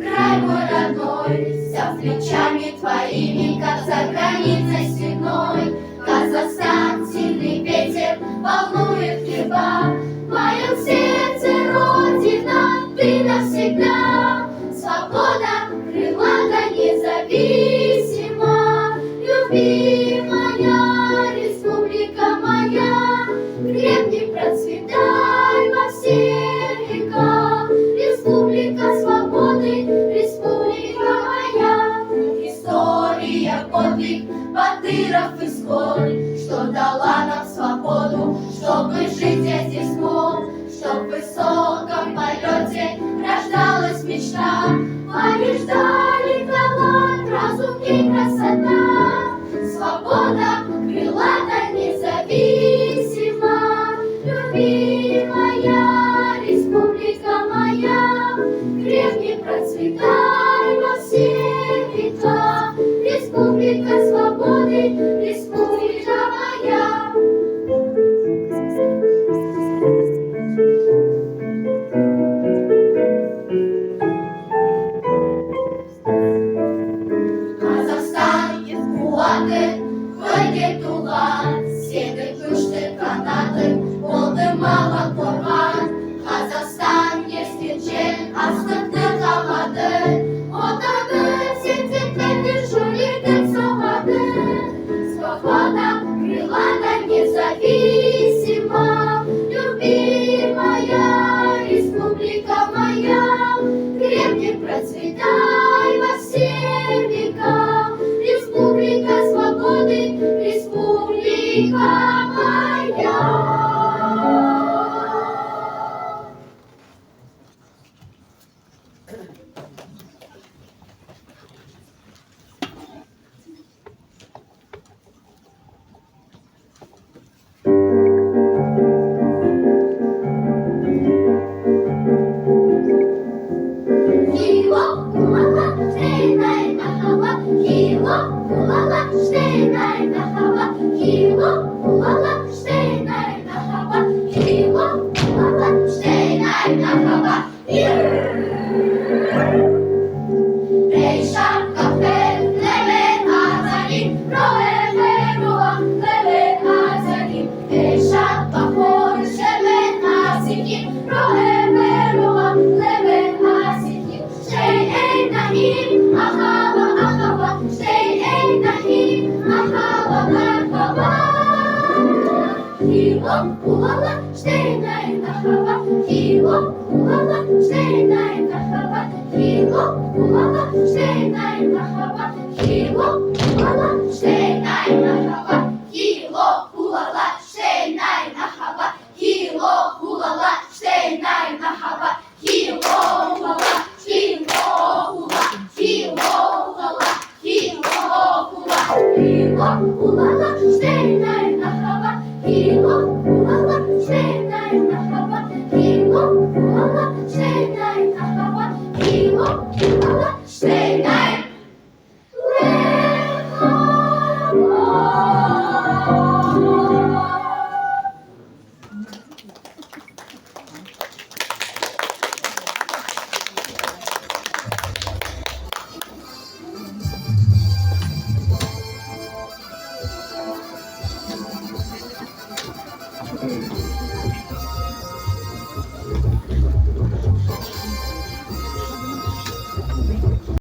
край мой родной, вся плечами твоими, как за границей степной. Казахстан, сильный ветер волнует хлеба, в моем сердце Родина, ты навсегда. Свобода, крылата, независима, любимая республика моя, крепни, процветай во все века. Республика свободы, республика моя. История, подвиг батыров и сколь, что дала нам свободу, чтобы жить я здесь мог, чтоб в высоком полете рождалась мечта. Побеждали талант, разум и красота. Свобода, крылата, независима, любимая республика моя, крепни, процветай во все века. Республика свободы, республика моя. Казахстан, Куаты, Хойге, Тулан, Север, Кышты, Канаты, Волны, Мала, Курган. Казахстан, Ескерчен, Астықты, Камады, Отады, Сентектерді, Жулиды, Соғады. Свобода, крылата, независима, любимая республика моя, крепни, процветай во все века. Республика свободы, республика моя. Хило, улала, штейнай, нахаба, булата, штейна права, кіло